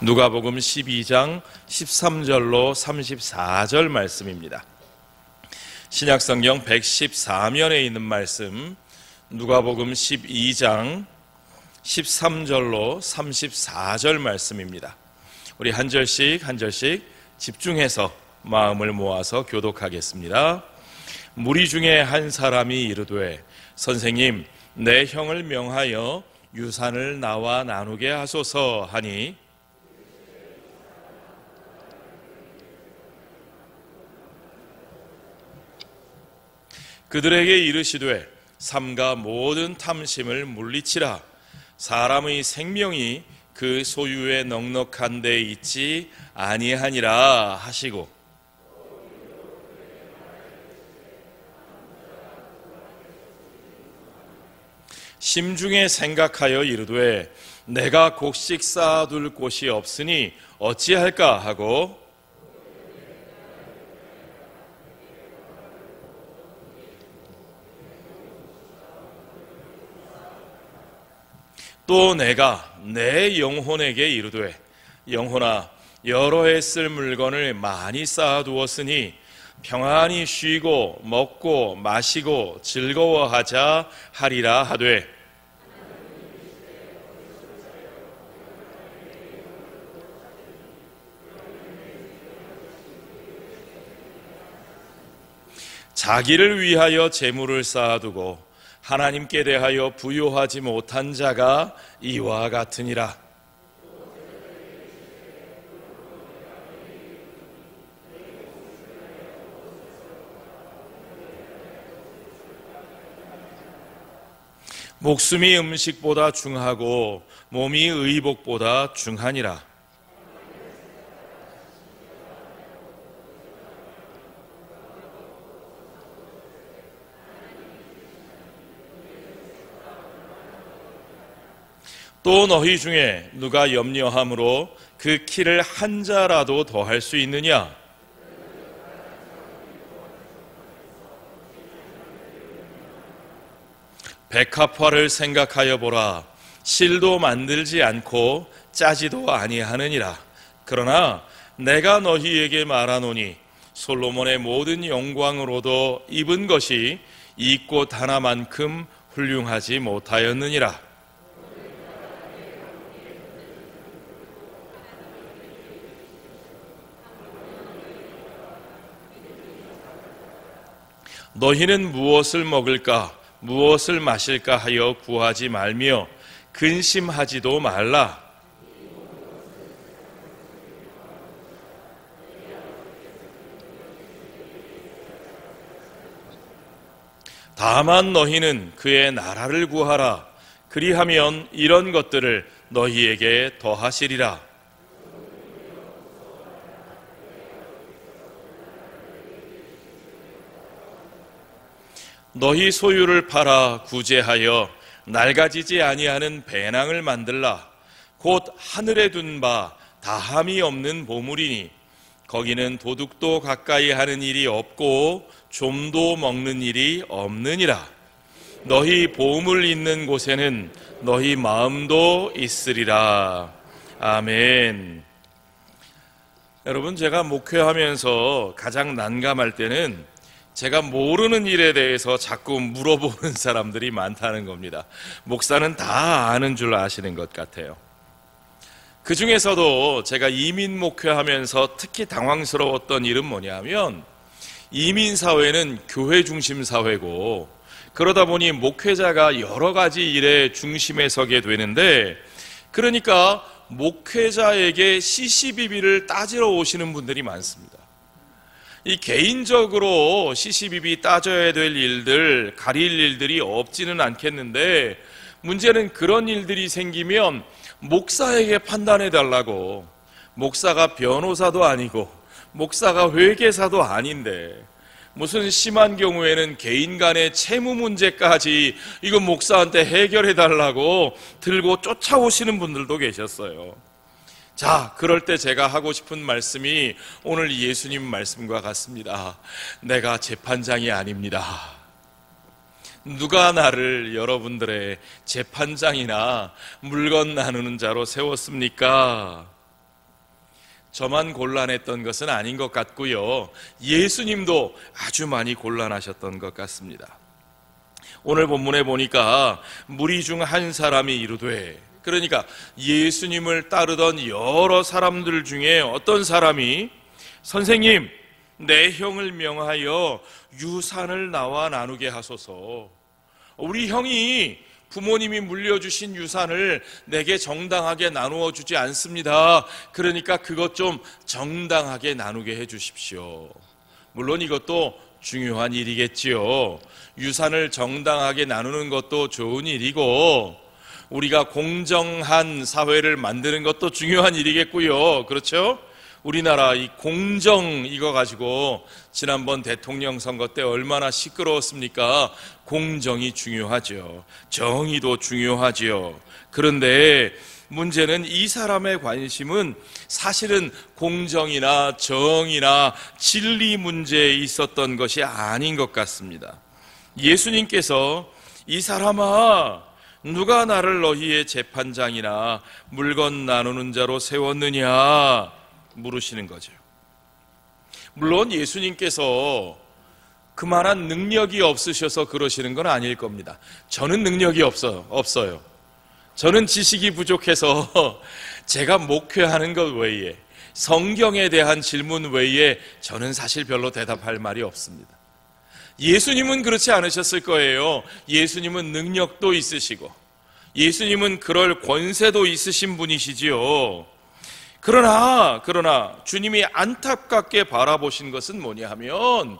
누가복음 12장 13절로 34절 말씀입니다. 신약성경 114면에 있는 말씀, 누가복음 12장 13절로 34절 말씀입니다. 우리 한 절씩 한 절씩 집중해서 마음을 모아서 교독하겠습니다. 무리 중에 한 사람이 이르되, 선생님, 내 형을 명하여 유산을 나와 나누게 하소서 하니, 그들에게 이르시되, 삼가 모든 탐심을 물리치라. 사람의 생명이 그 소유에 넉넉한 데 있지 아니하니라 하시고, 심중에 생각하여 이르되, 내가 곡식 쌓아둘 곳이 없으니 어찌할까 하고, 또 내가 내 영혼에게 이르되, 영혼아, 여러 해 쓸 물건을 많이 쌓아두었으니 평안히 쉬고 먹고 마시고 즐거워하자 하리라 하되, 자기를 위하여 재물을 쌓아두고 하나님께 대하여 부요하지 못한 자가 이와 같으니라. 목숨이 음식보다 중하고 몸이 의복보다 중하니라. 또 너희 중에 누가 염려함으로 그 키를 한 자라도 더할 수 있느냐? 백합화를 생각하여 보라. 실도 만들지 않고 짜지도 아니하느니라. 그러나 내가 너희에게 말하노니, 솔로몬의 모든 영광으로도 입은 것이 이 꽃 하나만큼 훌륭하지 못하였느니라. 너희는 무엇을 먹을까, 무엇을 마실까 하여 구하지 말며 근심하지도 말라. 다만 너희는 그의 나라를 구하라. 그리하면 이런 것들을 너희에게 더하시리라. 너희 소유를 팔아 구제하여 낡아지지 아니하는 배낭을 만들라. 곧 하늘에 둔 바 다함이 없는 보물이니 거기는 도둑도 가까이 하는 일이 없고 좀도 먹는 일이 없느니라. 너희 보물 있는 곳에는 너희 마음도 있으리라. 아멘. 여러분, 제가 목회하면서 가장 난감할 때는 제가 모르는 일에 대해서 자꾸 물어보는 사람들이 많다는 겁니다. 목사는 다 아는 줄 아시는 것 같아요. 그 중에서도 제가 이민 목회하면서 특히 당황스러웠던 일은 뭐냐면, 이민사회는 교회 중심 사회고, 그러다 보니 목회자가 여러 가지 일에 중심에 서게 되는데, 그러니까 목회자에게 시시비비를 따지러 오시는 분들이 많습니다. 이 개인적으로 시시비비 따져야 될 일들, 가릴 일들이 없지는 않겠는데, 문제는 그런 일들이 생기면 목사에게 판단해 달라고, 목사가 변호사도 아니고 목사가 회계사도 아닌데 무슨 심한 경우에는 개인 간의 채무 문제까지 이거 목사한테 해결해 달라고 들고 쫓아오시는 분들도 계셨어요. 자, 그럴 때 제가 하고 싶은 말씀이 오늘 예수님 말씀과 같습니다. 내가 재판장이 아닙니다. 누가 나를 여러분들의 재판장이나 물건 나누는 자로 세웠습니까? 저만 곤란했던 것은 아닌 것 같고요. 예수님도 아주 많이 곤란하셨던 것 같습니다. 오늘 본문에 보니까 무리 중 한 사람이 이르되, 그러니까 예수님을 따르던 여러 사람들 중에 어떤 사람이 선생님, 내 형을 명하여 유산을 나와 나누게 하소서. 우리 형이 부모님이 물려주신 유산을 내게 정당하게 나누어 주지 않습니다. 그러니까 그것 좀 정당하게 나누게 해 주십시오. 물론 이것도 중요한 일이겠지요. 유산을 정당하게 나누는 것도 좋은 일이고, 우리가 공정한 사회를 만드는 것도 중요한 일이겠고요. 그렇죠? 우리나라 이 공정 이거 가지고 지난번 대통령 선거 때 얼마나 시끄러웠습니까? 공정이 중요하죠. 정의도 중요하지요. 그런데 문제는 이 사람의 관심은 사실은 공정이나 정의나 진리 문제에 있었던 것이 아닌 것 같습니다. 예수님께서 이 사람아, 누가 나를 너희의 재판장이나 물건 나누는 자로 세웠느냐 물으시는 거죠. 물론 예수님께서 그만한 능력이 없으셔서 그러시는 건 아닐 겁니다. 저는 능력이 없어요. 저는 지식이 부족해서 제가 목회하는 것 외에, 성경에 대한 질문 외에 저는 사실 별로 대답할 말이 없습니다. 예수님은 그렇지 않으셨을 거예요. 예수님은 능력도 있으시고 예수님은 그럴 권세도 있으신 분이시지요. 그러나 주님이 안타깝게 바라보신 것은 뭐냐 하면,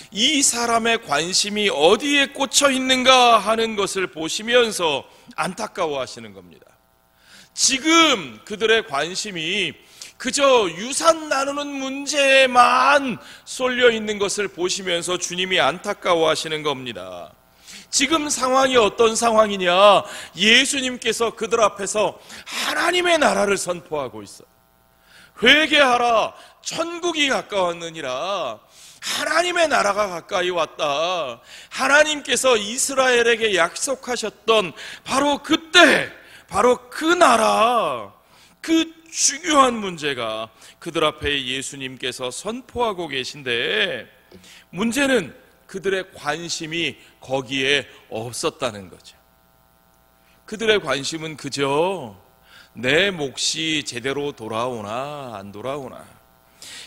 이 사람의 관심이 어디에 꽂혀 있는가 하는 것을 보시면서 안타까워하시는 겁니다. 지금 그들의 관심이 그저 유산 나누는 문제에만 쏠려 있는 것을 보시면서 주님이 안타까워하시는 겁니다. 지금 상황이 어떤 상황이냐? 예수님께서 그들 앞에서 하나님의 나라를 선포하고 있어요. 회개하라, 천국이 가까웠느니라. 하나님의 나라가 가까이 왔다. 하나님께서 이스라엘에게 약속하셨던 바로 그때, 바로 그 나라, 그 중요한 문제가 그들 앞에 예수님께서 선포하고 계신데, 문제는 그들의 관심이 거기에 없었다는 거죠. 그들의 관심은 그저 내 몫이 제대로 돌아오나 안 돌아오나,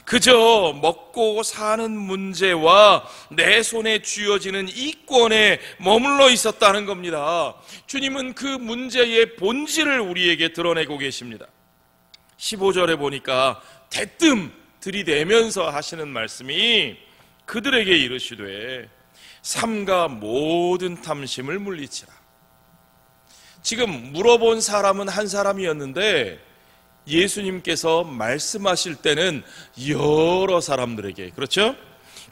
그저 먹고 사는 문제와 내 손에 쥐어지는 이권에 머물러 있었다는 겁니다. 주님은 그 문제의 본질을 우리에게 드러내고 계십니다. 15절에 보니까 대뜸 들이대면서 하시는 말씀이, 그들에게 이르시되 삼가 모든 탐심을 물리치라. 지금 물어본 사람은 한 사람이었는데 예수님께서 말씀하실 때는 여러 사람들에게, 그렇죠?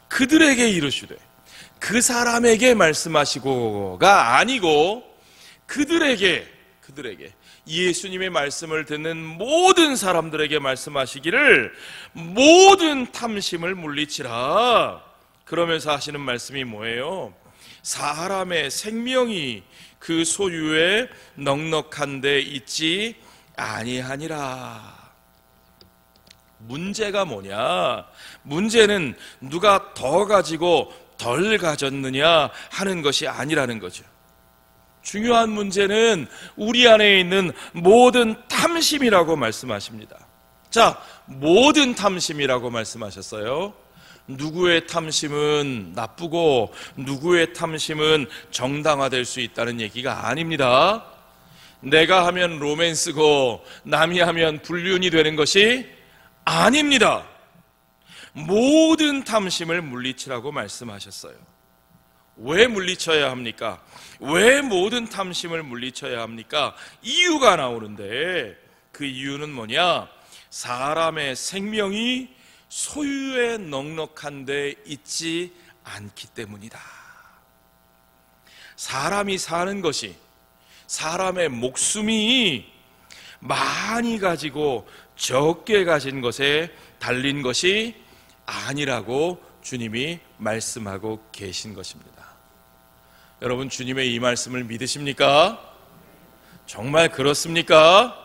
그들에게 이르시되, 그 사람에게 말씀하시고가 아니고 그들에게 예수님의 말씀을 듣는 모든 사람들에게 말씀하시기를 모든 탐심을 물리치라. 그러면서 하시는 말씀이 뭐예요? 사람의 생명이 그 소유에 넉넉한 데 있지 아니하니라. 문제가 뭐냐? 문제는 누가 더 가지고 덜 가졌느냐 하는 것이 아니라는 거죠. 중요한 문제는 우리 안에 있는 모든 탐심이라고 말씀하십니다. 자, 모든 탐심이라고 말씀하셨어요. 누구의 탐심은 나쁘고 누구의 탐심은 정당화될 수 있다는 얘기가 아닙니다. 내가 하면 로맨스고 남이 하면 불륜이 되는 것이 아닙니다. 모든 탐심을 물리치라고 말씀하셨어요. 왜 물리쳐야 합니까? 왜 모든 탐심을 물리쳐야 합니까? 이유가 나오는데, 그 이유는 뭐냐? 사람의 생명이 소유에 넉넉한 데 있지 않기 때문이다. 사람이 사는 것이, 사람의 목숨이 많이 가지고 적게 가진 것에 달린 것이 아니라고 주님이 말씀하고 계신 것입니다. 여러분, 주님의 이 말씀을 믿으십니까? 정말 그렇습니까?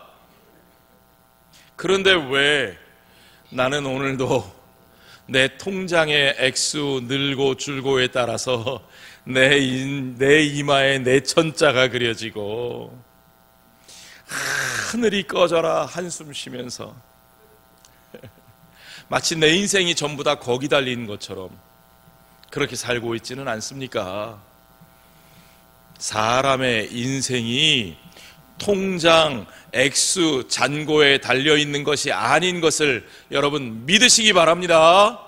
그런데 왜 나는 오늘도 내 통장의 액수 늘고 줄고에 따라서 내 이마에 내 천자가 그려지고 하늘이 꺼져라 한숨 쉬면서 마치 내 인생이 전부 다 거기 달린 것처럼 그렇게 살고 있지는 않습니까? 사람의 인생이 통장, 액수, 잔고에 달려있는 것이 아닌 것을 여러분 믿으시기 바랍니다.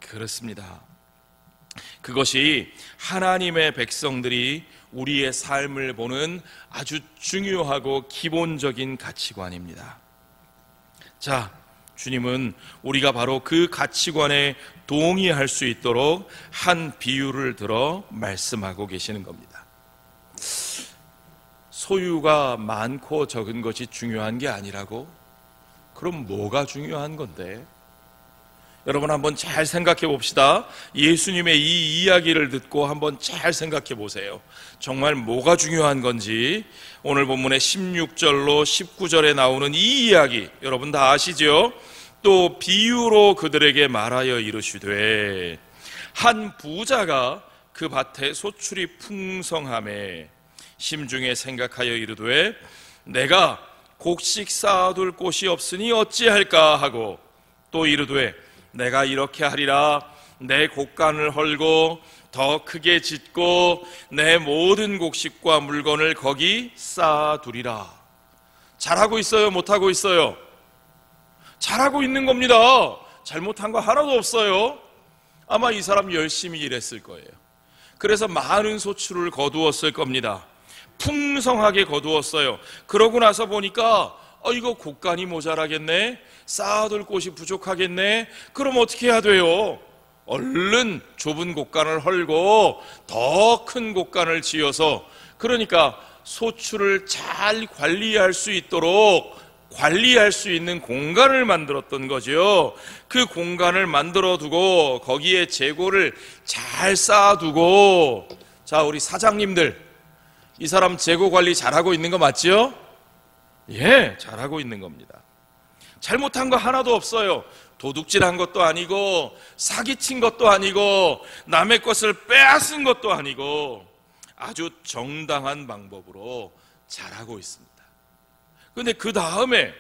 그렇습니다. 그것이 하나님의 백성들이 우리의 삶을 보는 아주 중요하고 기본적인 가치관입니다. 자, 주님은 우리가 바로 그 가치관에 동의할 수 있도록 한 비유를 들어 말씀하고 계시는 겁니다. 소유가 많고 적은 것이 중요한 게 아니라고? 그럼 뭐가 중요한 건데? 여러분 한번 잘 생각해 봅시다. 예수님의 이 이야기를 듣고 한번 잘 생각해 보세요. 정말 뭐가 중요한 건지. 오늘 본문의 16절로 19절에 나오는 이 이야기 여러분 다 아시죠? 또 비유로 그들에게 말하여 이르시되 한 부자가 그 밭에 소출이 풍성하매 심중에 생각하여 이르되 내가 곡식 쌓아둘 곳이 없으니 어찌할까 하고 또 이르되 내가 이렇게 하리라 내 곡간을 헐고 더 크게 짓고 내 모든 곡식과 물건을 거기 쌓아두리라. 잘하고 있어요? 못하고 있어요? 잘하고 있는 겁니다. 잘못한 거 하나도 없어요. 아마 이 사람 열심히 일했을 거예요. 그래서 많은 소출을 거두었을 겁니다. 풍성하게 거두었어요. 그러고 나서 보니까 이거 곡간이 모자라겠네, 쌓아둘 곳이 부족하겠네. 그럼 어떻게 해야 돼요? 얼른 좁은 곡간을 헐고 더 큰 곡간을 지어서, 그러니까 소출을 잘 관리할 수 있도록 관리할 수 있는 공간을 만들었던 거죠. 그 공간을 만들어 두고 거기에 재고를 잘 쌓아두고, 자, 우리 사장님들, 이 사람 재고 관리 잘하고 있는 거 맞지요? 예, 잘하고 있는 겁니다. 잘못한 거 하나도 없어요. 도둑질한 것도 아니고 사기친 것도 아니고 남의 것을 빼앗은 것도 아니고 아주 정당한 방법으로 잘하고 있습니다. 그런데 그 다음에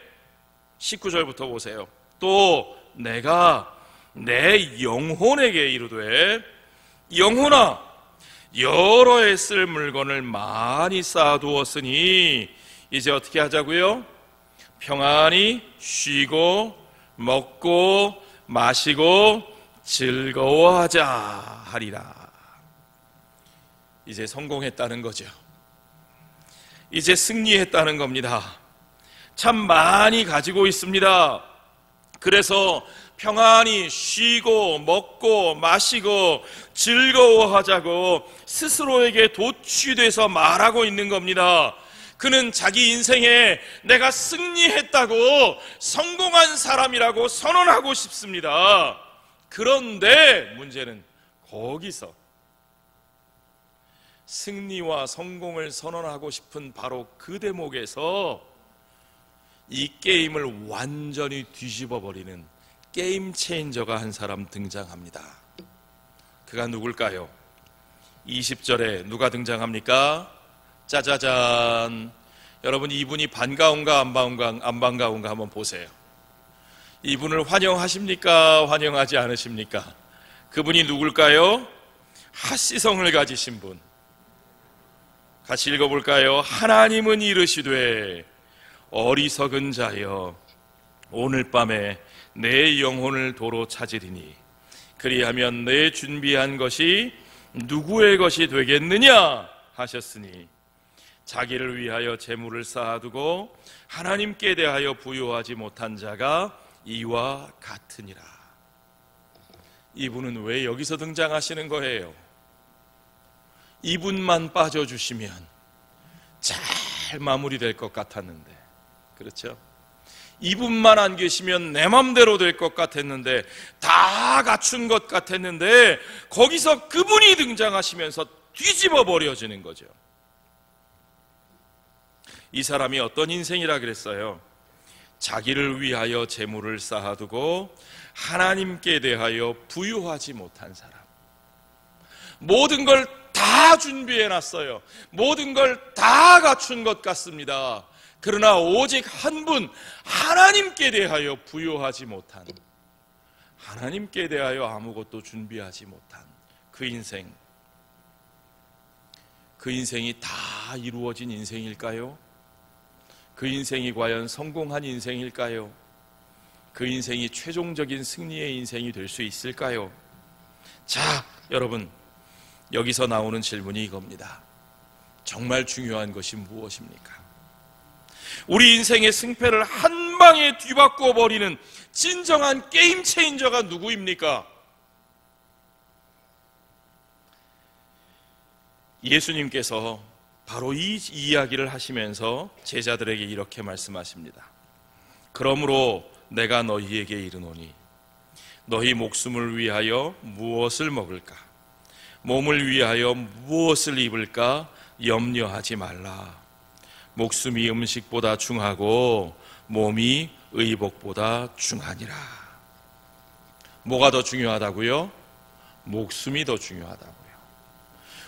19절부터 보세요. 또 내가 내 영혼에게 이르되 영혼아 여러 해 쓸 물건을 많이 쌓아두었으니 이제 어떻게 하자고요? 평안히 쉬고 먹고 마시고 즐거워하자 하리라. 이제 성공했다는 거죠. 이제 승리했다는 겁니다. 참 많이 가지고 있습니다. 그래서 평안히 쉬고 먹고 마시고 즐거워하자고 스스로에게 도취돼서 말하고 있는 겁니다. 그는 자기 인생에 내가 승리했다고, 성공한 사람이라고 선언하고 싶습니다. 그런데 문제는 거기서 승리와 성공을 선언하고 싶은 바로 그 대목에서 이 게임을 완전히 뒤집어 버리는 게임 체인저가 한 사람 등장합니다. 그가 누굴까요? 20절에 누가 등장합니까? 짜자잔. 여러분, 이분이 반가운가 안 반가운가 한번 보세요. 이분을 환영하십니까? 환영하지 않으십니까? 그분이 누굴까요? 핫시성을 가지신 분. 같이 읽어볼까요? 하나님은 이르시되 어리석은 자여 오늘 밤에 내 영혼을 도로 찾으리니 그리하면 내 준비한 것이 누구의 것이 되겠느냐 하셨으니 자기를 위하여 재물을 쌓아두고 하나님께 대하여 부요하지 못한 자가 이와 같으니라. 이분은 왜 여기서 등장하시는 거예요? 이분만 빠져주시면 잘 마무리될 것 같았는데, 그렇죠? 이분만 안 계시면 내 맘대로 될 것 같았는데, 다 갖춘 것 같았는데 거기서 그분이 등장하시면서 뒤집어 버려지는 거죠. 이 사람이 어떤 인생이라 그랬어요? 자기를 위하여 재물을 쌓아두고 하나님께 대하여 부유하지 못한 사람. 모든 걸 다 준비해놨어요. 모든 걸 다 갖춘 것 같습니다. 그러나 오직 한 분, 하나님께 대하여 부유하지 못한, 하나님께 대하여 아무것도 준비하지 못한 그 인생, 그 인생이 다 이루어진 인생일까요? 그 인생이 과연 성공한 인생일까요? 그 인생이 최종적인 승리의 인생이 될 수 있을까요? 자, 여러분, 여기서 나오는 질문이 이겁니다. 정말 중요한 것이 무엇입니까? 우리 인생의 승패를 한 방에 뒤바꿔 버리는 진정한 게임 체인저가 누구입니까? 예수님께서 바로 이 이야기를 하시면서 제자들에게 이렇게 말씀하십니다. 그러므로 내가 너희에게 이르노니 너희 목숨을 위하여 무엇을 먹을까? 몸을 위하여 무엇을 입을까? 염려하지 말라. 목숨이 음식보다 중하고 몸이 의복보다 중하니라. 뭐가 더 중요하다고요? 목숨이 더 중요하다고요.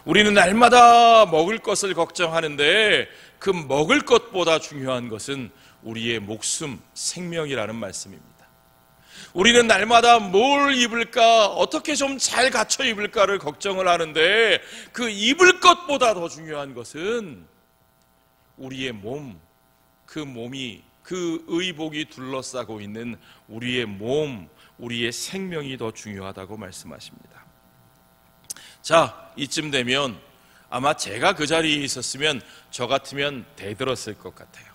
우리는 날마다 먹을 것을 걱정하는데 그 먹을 것보다 중요한 것은 우리의 목숨, 생명이라는 말씀입니다. 우리는 날마다 뭘 입을까, 어떻게 좀 잘 갖춰 입을까를 걱정을 하는데 그 입을 것보다 더 중요한 것은 우리의 몸, 그 몸이, 그 의복이 둘러싸고 있는 우리의 몸, 우리의 생명이 더 중요하다고 말씀하십니다. 자, 이쯤 되면 아마 제가 그 자리에 있었으면 저 같으면 대들었을 것 같아요.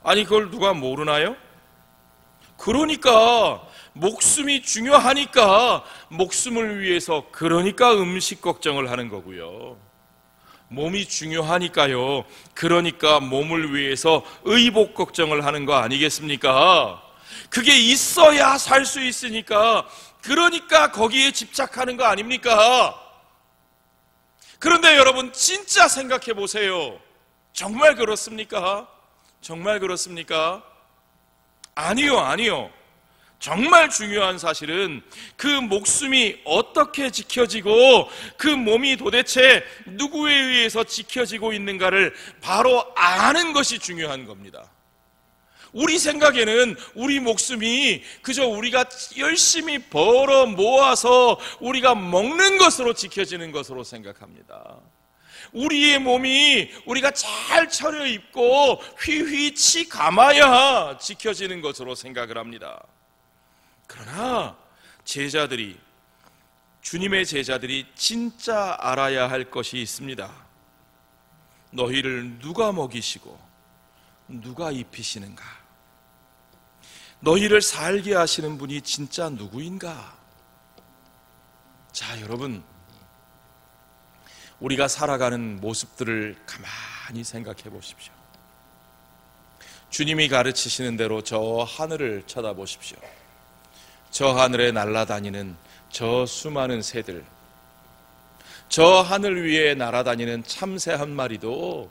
아니, 그걸 누가 모르나요? 그러니까 목숨이 중요하니까 목숨을 위해서 그러니까 음식 걱정을 하는 거고요. 몸이 중요하니까요. 그러니까 몸을 위해서 의복 걱정을 하는 거 아니겠습니까? 그게 있어야 살 수 있으니까 그러니까 거기에 집착하는 거 아닙니까? 그런데 여러분 진짜 생각해 보세요. 정말 그렇습니까? 정말 그렇습니까? 아니요. 정말 중요한 사실은 그 목숨이 어떻게 지켜지고 그 몸이 도대체 누구에 의해서 지켜지고 있는가를 바로 아는 것이 중요한 겁니다. 우리 생각에는 우리 목숨이 그저 우리가 열심히 벌어 모아서 우리가 먹는 것으로 지켜지는 것으로 생각합니다. 우리의 몸이 우리가 잘 차려입고 휘휘치 감아야 지켜지는 것으로 생각을 합니다. 그러나 제자들이, 주님의 제자들이 진짜 알아야 할 것이 있습니다. 너희를 누가 먹이시고 누가 입히시는가? 너희를 살게 하시는 분이 진짜 누구인가? 자, 여러분, 우리가 살아가는 모습들을 가만히 생각해 보십시오. 주님이 가르치시는 대로 저 하늘을 쳐다보십시오. 저 하늘에 날아다니는 저 수많은 새들, 저 하늘 위에 날아다니는 참새 한 마리도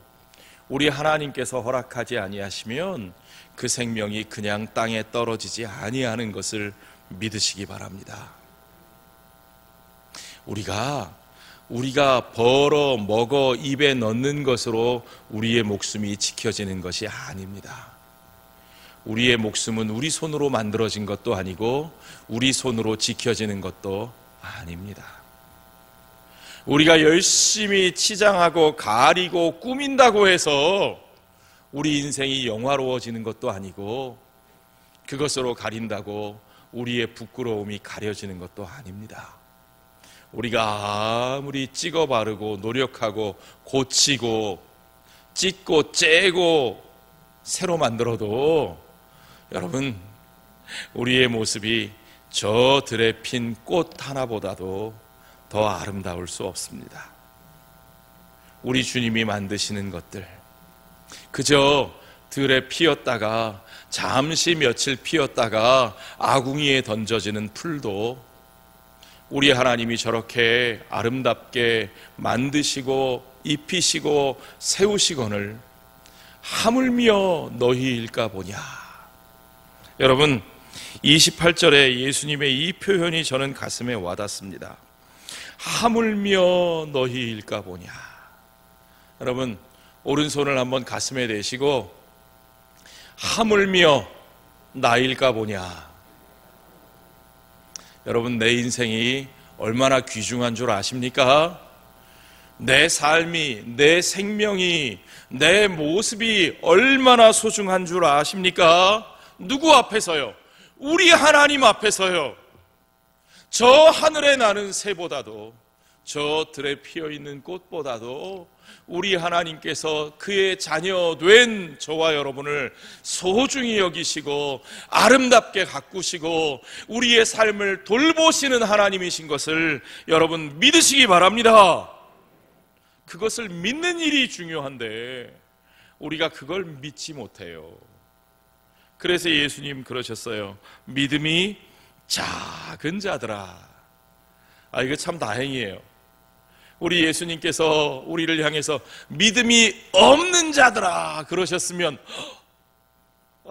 우리 하나님께서 허락하지 아니하시면 그 생명이 그냥 땅에 떨어지지 아니하는 것을 믿으시기 바랍니다. 우리가 벌어 먹어 입에 넣는 것으로 우리의 목숨이 지켜지는 것이 아닙니다. 우리의 목숨은 우리 손으로 만들어진 것도 아니고 우리 손으로 지켜지는 것도 아닙니다. 우리가 열심히 치장하고 가리고 꾸민다고 해서 우리 인생이 영화로워지는 것도 아니고 그것으로 가린다고 우리의 부끄러움이 가려지는 것도 아닙니다. 우리가 아무리 찍어 바르고 노력하고 고치고 찢고 째고 새로 만들어도 여러분, 우리의 모습이 저 들에 핀 꽃 하나보다도 더 아름다울 수 없습니다. 우리 주님이 만드시는 것들, 그저 들에 피었다가 잠시 며칠 피었다가 아궁이에 던져지는 풀도 우리 하나님이 저렇게 아름답게 만드시고 입히시고 세우시거늘 하물며 너희일까 보냐. 여러분, 28절에 예수님의 이 표현이 저는 가슴에 와닿습니다. 하물며 너희일까 보냐. 여러분, 오른손을 한번 가슴에 대시고 하물며 나일까 보냐. 여러분, 내 인생이 얼마나 귀중한 줄 아십니까? 내 삶이, 내 생명이, 내 모습이 얼마나 소중한 줄 아십니까? 누구 앞에서요? 우리 하나님 앞에서요. 저 하늘에 나는 새보다도, 저 들에 피어있는 꽃보다도 우리 하나님께서 그의 자녀 된 저와 여러분을 소중히 여기시고 아름답게 가꾸시고 우리의 삶을 돌보시는 하나님이신 것을 여러분 믿으시기 바랍니다. 그것을 믿는 일이 중요한데 우리가 그걸 믿지 못해요. 그래서 예수님 그러셨어요. 믿음이 작은 자들아. 이거 참 다행이에요. 우리 예수님께서 우리를 향해서 믿음이 없는 자들아 그러셨으면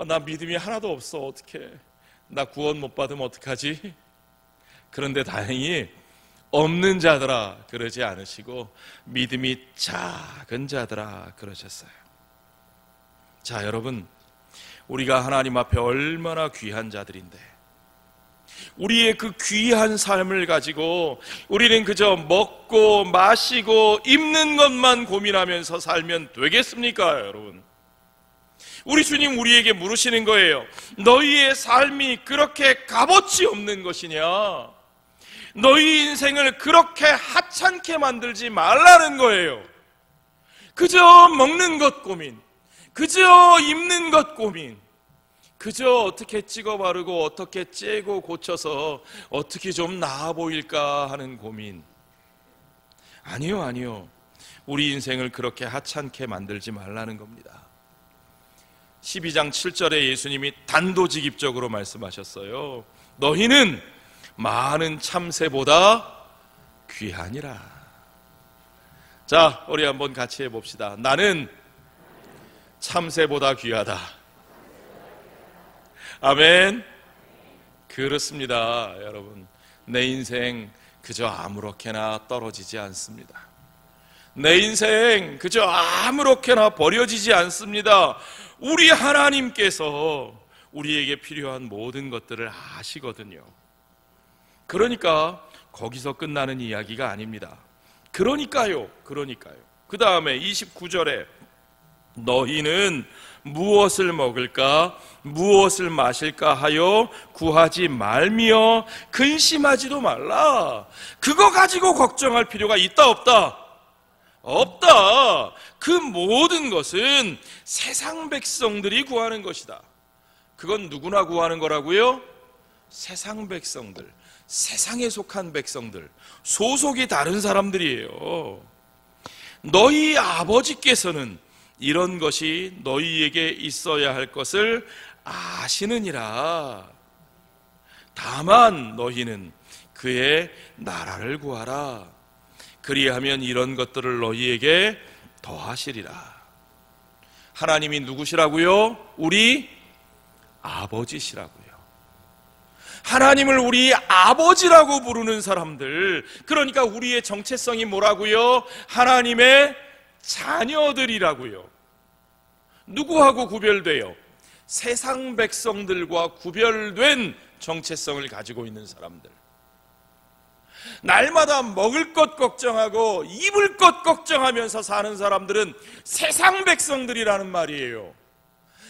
나 믿음이 하나도 없어, 어떡해, 나 구원 못 받으면 어떡하지? 그런데 다행히 없는 자들아 그러지 않으시고 믿음이 작은 자들아 그러셨어요. 자, 여러분, 우리가 하나님 앞에 얼마나 귀한 자들인데 우리의 그 귀한 삶을 가지고 우리는 그저 먹고 마시고 입는 것만 고민하면서 살면 되겠습니까, 여러분? 우리 주님 우리에게 물으시는 거예요. 너희의 삶이 그렇게 값어치 없는 것이냐? 너희 인생을 그렇게 하찮게 만들지 말라는 거예요. 그저 먹는 것 고민, 그저 입는 것 고민, 그저 어떻게 찍어 바르고 어떻게 째고 고쳐서 어떻게 좀 나아 보일까 하는 고민. 아니요. 우리 인생을 그렇게 하찮게 만들지 말라는 겁니다. 12장 7절에 예수님이 단도직입적으로 말씀하셨어요. 너희는 많은 참새보다 귀하니라. 자, 우리 한번 같이 해봅시다. 나는 참새보다 귀하다. 아멘. 그렇습니다. 여러분, 내 인생 그저 아무렇게나 떨어지지 않습니다. 내 인생 그저 아무렇게나 버려지지 않습니다. 우리 하나님께서 우리에게 필요한 모든 것들을 아시거든요. 그러니까 거기서 끝나는 이야기가 아닙니다. 그러니까요. 그 다음에 29절에 너희는 무엇을 먹을까 무엇을 마실까 하여 구하지 말며 근심하지도 말라. 그거 가지고 걱정할 필요가 있다 없다? 없다. 그 모든 것은 세상 백성들이 구하는 것이다. 그건 누구나 구하는 거라고요? 세상 백성들, 세상에 속한 백성들, 소속이 다른 사람들이에요. 너희 아버지께서는 이런 것이 너희에게 있어야 할 것을 아시느니라. 다만 너희는 그의 나라를 구하라. 그리하면 이런 것들을 너희에게 더하시리라. 하나님이 누구시라고요? 우리 아버지시라고요. 하나님을 우리 아버지라고 부르는 사람들, 그러니까 우리의 정체성이 뭐라고요? 하나님의 자녀들이라고요. 누구하고 구별돼요? 세상 백성들과 구별된 정체성을 가지고 있는 사람들. 날마다 먹을 것 걱정하고 입을 것 걱정하면서 사는 사람들은 세상 백성들이라는 말이에요.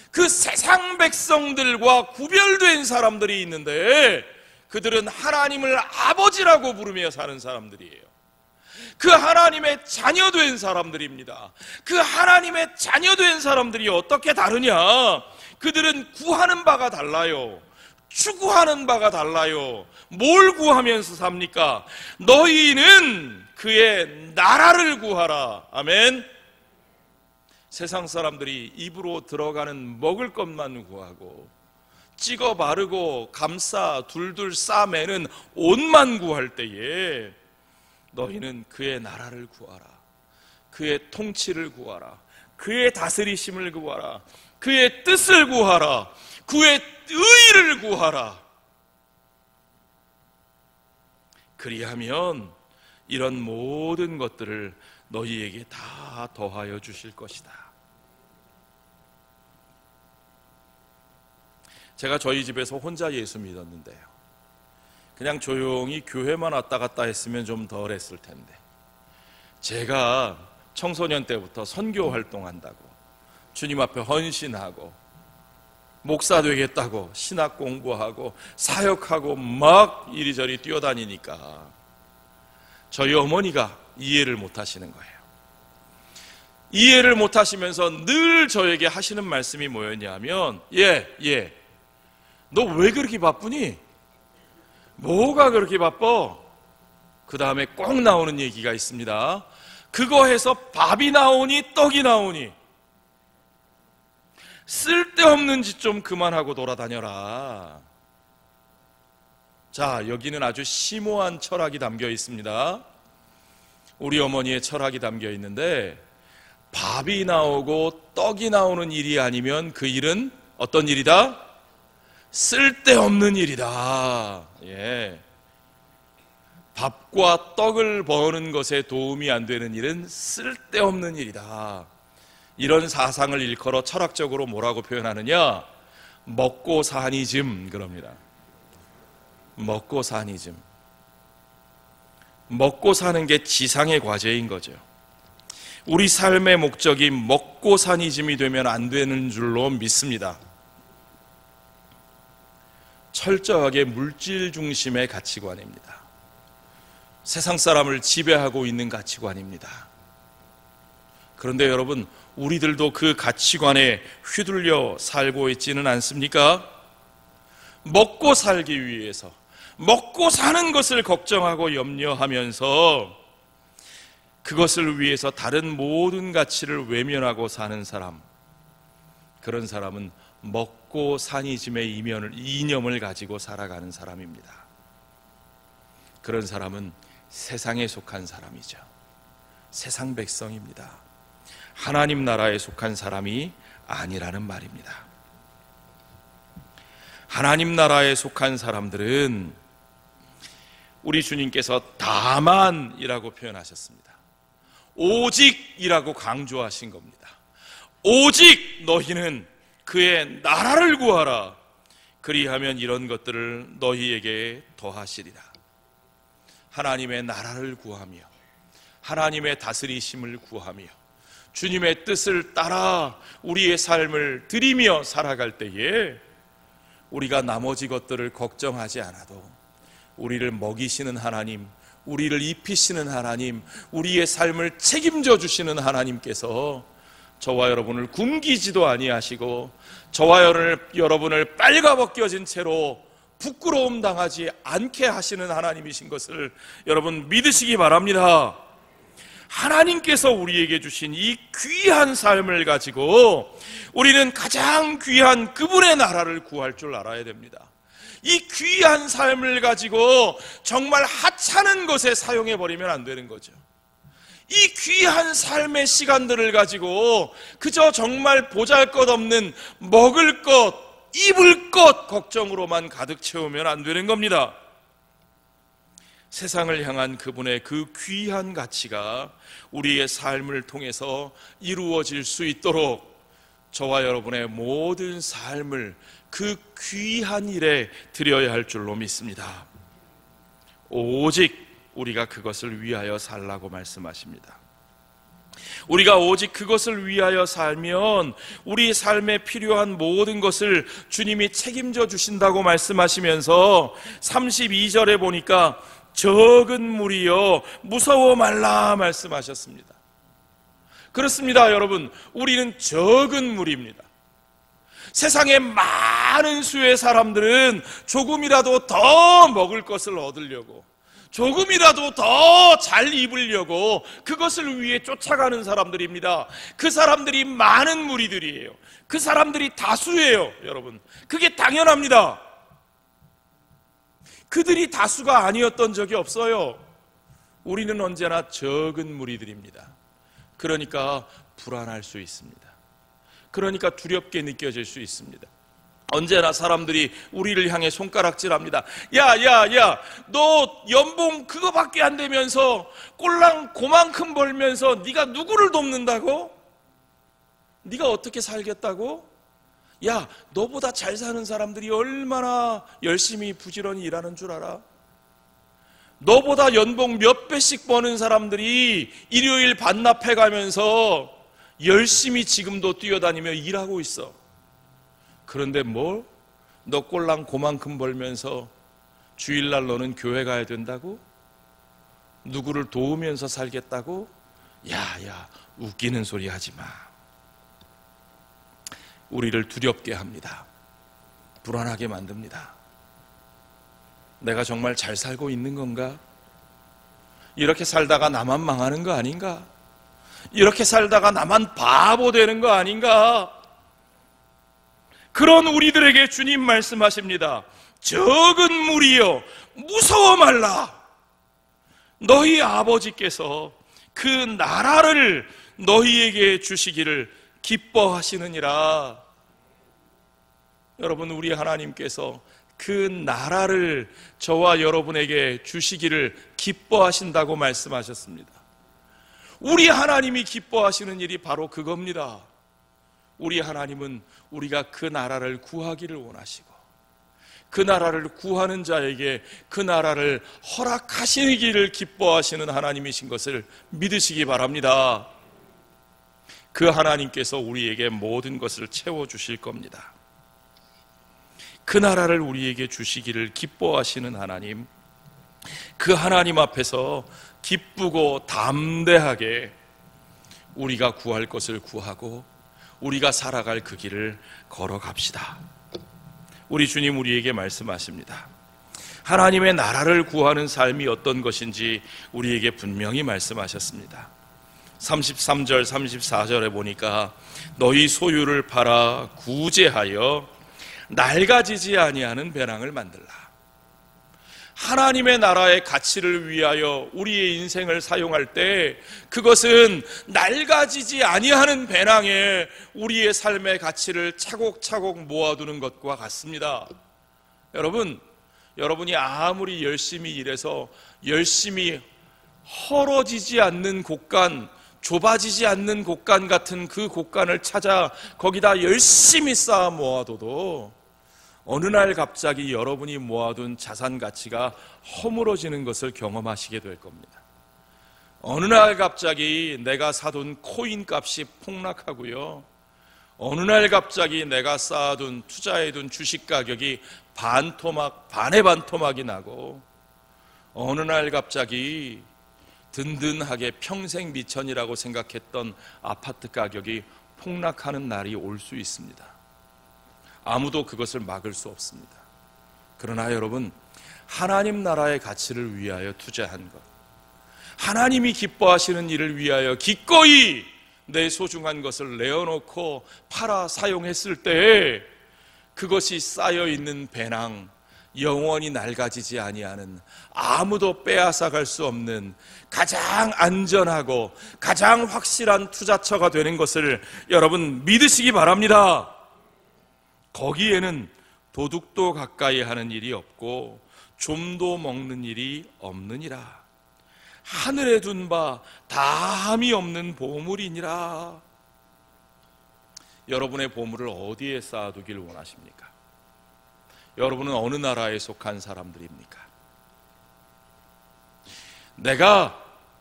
그 세상 백성들과 구별된 사람들이 있는데 그들은 하나님을 아버지라고 부르며 사는 사람들이에요. 그 하나님의 자녀된 사람들입니다. 그 하나님의 자녀된 사람들이 어떻게 다르냐? 그들은 구하는 바가 달라요. 추구하는 바가 달라요. 뭘 구하면서 삽니까? 너희는 그의 나라를 구하라. 아멘. 세상 사람들이 입으로 들어가는 먹을 것만 구하고 찍어 바르고 감싸 둘둘 싸매는 옷만 구할 때에 너희는 그의 나라를 구하라. 그의 통치를 구하라. 그의 다스리심을 구하라. 그의 뜻을 구하라. 그의 의의를 구하라. 그리하면 이런 모든 것들을 너희에게 다 더하여 주실 것이다. 제가 저희 집에서 혼자 예수 믿었는데요, 그냥 조용히 교회만 왔다 갔다 했으면 좀 덜 했을 텐데, 제가 청소년 때부터 선교 활동한다고 주님 앞에 헌신하고 목사 되겠다고 신학 공부하고 사역하고 막 이리저리 뛰어다니니까 저희 어머니가 이해를 못 하시는 거예요. 이해를 못 하시면서 늘 저에게 하시는 말씀이 뭐였냐면, 너 왜 그렇게 바쁘니? 뭐가 그렇게 바빠? 그 다음에 꼭 나오는 얘기가 있습니다. 그거 해서 밥이 나오니 떡이 나오니 쓸데없는 짓 좀 그만하고 돌아다녀라. 자, 여기는 아주 심오한 철학이 담겨 있습니다. 우리 어머니의 철학이 담겨 있는데, 밥이 나오고 떡이 나오는 일이 아니면 그 일은 어떤 일이다? 쓸데없는 일이다. 밥과 떡을 버는 것에 도움이 안 되는 일은 쓸데없는 일이다. 이런 사상을 일컬어 철학적으로 뭐라고 표현하느냐? 먹고 사니즘 그럽니다. 먹고 사니즘. 먹고 사는 게 지상의 과제인 거죠. 우리 삶의 목적이 먹고 사니즘이 되면 안 되는 줄로 믿습니다. 철저하게 물질 중심의 가치관입니다. 세상 사람을 지배하고 있는 가치관입니다. 그런데 여러분, 우리들도 그 가치관에 휘둘려 살고 있지는 않습니까? 먹고 살기 위해서 먹고 사는 것을 걱정하고 염려하면서 그것을 위해서 다른 모든 가치를 외면하고 사는 사람, 그런 사람은 먹고 사니즘의 이념을 가지고 살아가는 사람입니다. 그런 사람은 세상에 속한 사람이죠. 세상 백성입니다. 하나님 나라에 속한 사람이 아니라는 말입니다. 하나님 나라에 속한 사람들은 우리 주님께서 다만이라고 표현하셨습니다. 오직이라고 강조하신 겁니다. 오직 너희는 그의 나라를 구하라. 그리하면 이런 것들을 너희에게 더하시리라. 하나님의 나라를 구하며 하나님의 다스리심을 구하며 주님의 뜻을 따라 우리의 삶을 드리며 살아갈 때에 우리가 나머지 것들을 걱정하지 않아도 우리를 먹이시는 하나님, 우리를 입히시는 하나님, 우리의 삶을 책임져 주시는 하나님께서 저와 여러분을 굶기지도 아니하시고 저와 여러분을 빨가벗겨진 채로 부끄러움 당하지 않게 하시는 하나님이신 것을 여러분 믿으시기 바랍니다. 하나님께서 우리에게 주신 이 귀한 삶을 가지고 우리는 가장 귀한 그분의 나라를 구할 줄 알아야 됩니다. 이 귀한 삶을 가지고 정말 하찮은 것에 사용해버리면 안 되는 거죠. 이 귀한 삶의 시간들을 가지고 그저 정말 보잘것없는 먹을 것, 입을 것 걱정으로만 가득 채우면 안 되는 겁니다. 세상을 향한 그분의 그 귀한 가치가 우리의 삶을 통해서 이루어질 수 있도록 저와 여러분의 모든 삶을 그 귀한 일에 드려야 할 줄로 믿습니다. 오직 우리가 그것을 위하여 살라고 말씀하십니다. 우리가 오직 그것을 위하여 살면 우리 삶에 필요한 모든 것을 주님이 책임져 주신다고 말씀하시면서 32절에 보니까 적은 무리여 무서워 말라 말씀하셨습니다. 그렇습니다, 여러분. 우리는 적은 무리입니다. 세상의 많은 수의 사람들은 조금이라도 더 먹을 것을 얻으려고, 조금이라도 더 잘 입으려고 그것을 위해 쫓아가는 사람들입니다. 그 사람들이 많은 무리들이에요. 그 사람들이 다수예요, 여러분. 그게 당연합니다. 그들이 다수가 아니었던 적이 없어요. 우리는 언제나 적은 무리들입니다. 그러니까 불안할 수 있습니다. 그러니까 두렵게 느껴질 수 있습니다. 언제나 사람들이 우리를 향해 손가락질합니다. 야, 너 연봉 그거밖에 안 되면서 꼴랑 그만큼 벌면서 네가 누구를 돕는다고? 네가 어떻게 살겠다고? 야, 너보다 잘 사는 사람들이 얼마나 열심히 부지런히 일하는 줄 알아? 너보다 연봉 몇 배씩 버는 사람들이 일요일 반납해 가면서 열심히 지금도 뛰어다니며 일하고 있어. 그런데 뭘? 너 꼴랑 그만큼 벌면서 주일날 너는 교회 가야 된다고? 누구를 도우면서 살겠다고? 야, 웃기는 소리 하지 마. 우리를 두렵게 합니다. 불안하게 만듭니다. 내가 정말 잘 살고 있는 건가? 이렇게 살다가 나만 망하는 거 아닌가? 이렇게 살다가 나만 바보 되는 거 아닌가? 그런 우리들에게 주님 말씀하십니다. 적은 무리여 무서워 말라. 너희 아버지께서 그 나라를 너희에게 주시기를 기뻐하시느니라. 여러분, 우리 하나님께서 그 나라를 저와 여러분에게 주시기를 기뻐하신다고 말씀하셨습니다. 우리 하나님이 기뻐하시는 일이 바로 그겁니다. 우리 하나님은 우리가 그 나라를 구하기를 원하시고, 그 나라를 구하는 자에게 그 나라를 허락하시기를 기뻐하시는 하나님이신 것을 믿으시기 바랍니다. 그 하나님께서 우리에게 모든 것을 채워주실 겁니다. 그 나라를 우리에게 주시기를 기뻐하시는 하나님, 그 하나님 앞에서 기쁘고 담대하게 우리가 구할 것을 구하고 우리가 살아갈 그 길을 걸어갑시다. 우리 주님 우리에게 말씀하십니다. 하나님의 나라를 구하는 삶이 어떤 것인지 우리에게 분명히 말씀하셨습니다. 33절 34절에 보니까 너희 소유를 팔아 구제하여 낡아지지 아니하는 배낭을 만들라. 하나님의 나라의 가치를 위하여 우리의 인생을 사용할 때 그것은 낡아지지 아니하는 배낭에 우리의 삶의 가치를 차곡차곡 모아두는 것과 같습니다. 여러분이 아무리 열심히 일해서 열심히 헐어지지 않는 곳간, 좁아지지 않는 곳간 같은 그 곳간을 찾아 거기다 열심히 쌓아 모아둬도 어느 날 갑자기 여러분이 모아둔 자산 가치가 허물어지는 것을 경험하시게 될 겁니다. 어느 날 갑자기 내가 사둔 코인 값이 폭락하고요, 어느 날 갑자기 내가 쌓아둔 투자해둔 주식 가격이 반의 반토막이 나고, 어느 날 갑자기 든든하게 평생 미천이라고 생각했던 아파트 가격이 폭락하는 날이 올 수 있습니다. 아무도 그것을 막을 수 없습니다. 그러나 여러분, 하나님 나라의 가치를 위하여 투자한 것, 하나님이 기뻐하시는 일을 위하여 기꺼이 내 소중한 것을 내어놓고 팔아 사용했을 때 그것이 쌓여있는 배낭, 영원히 낡아지지 아니하는, 아무도 빼앗아갈 수 없는 가장 안전하고 가장 확실한 투자처가 되는 것을 여러분 믿으시기 바랍니다. 거기에는 도둑도 가까이 하는 일이 없고 좀도 먹는 일이 없느니라. 하늘에 둔 바 다함이 없는 보물이니라. 여러분의 보물을 어디에 쌓아두길 원하십니까? 여러분은 어느 나라에 속한 사람들입니까? 내가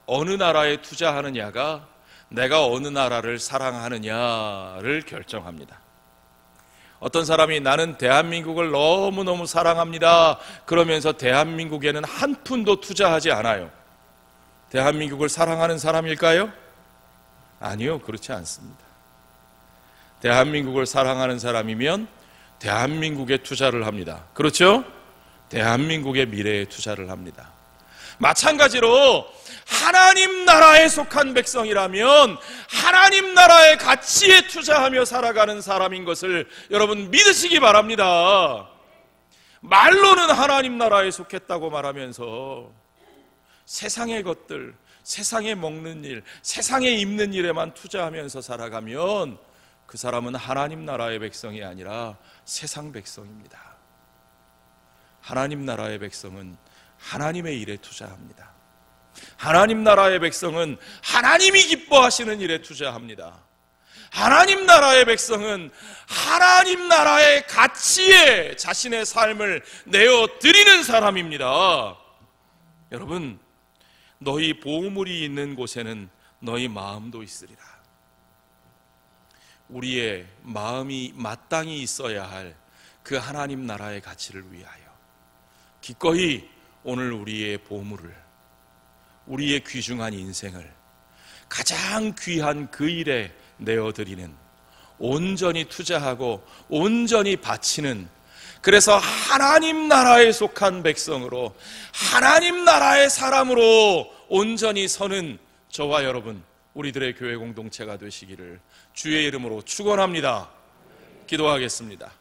어느 나라에 투자하느냐가 내가 어느 나라를 사랑하느냐를 결정합니다. 어떤 사람이 나는 대한민국을 너무너무 사랑합니다 그러면서 대한민국에는 한 푼도 투자하지 않아요. 대한민국을 사랑하는 사람일까요? 아니요, 그렇지 않습니다. 대한민국을 사랑하는 사람이면 대한민국에 투자를 합니다. 그렇죠? 대한민국의 미래에 투자를 합니다. 마찬가지로 하나님 나라에 속한 백성이라면 하나님 나라의 가치에 투자하며 살아가는 사람인 것을 여러분 믿으시기 바랍니다. 말로는 하나님 나라에 속했다고 말하면서 세상의 것들, 세상에 먹는 일, 세상에 입는 일에만 투자하면서 살아가면 그 사람은 하나님 나라의 백성이 아니라 세상 백성입니다. 하나님 나라의 백성은 하나님의 일에 투자합니다. 하나님 나라의 백성은 하나님이 기뻐하시는 일에 투자합니다. 하나님 나라의 백성은 하나님 나라의 가치에 자신의 삶을 내어드리는 사람입니다. 여러분, 너희 보물이 있는 곳에는 너희 마음도 있으리라. 우리의 마음이 마땅히 있어야 할 그 하나님 나라의 가치를 위하여 기꺼이 오늘 우리의 보물을, 우리의 귀중한 인생을 가장 귀한 그 일에 내어드리는, 온전히 투자하고 온전히 바치는, 그래서 하나님 나라에 속한 백성으로, 하나님 나라의 사람으로 온전히 서는 저와 여러분, 우리들의 교회 공동체가 되시기를 주의 이름으로 축원합니다. 기도하겠습니다.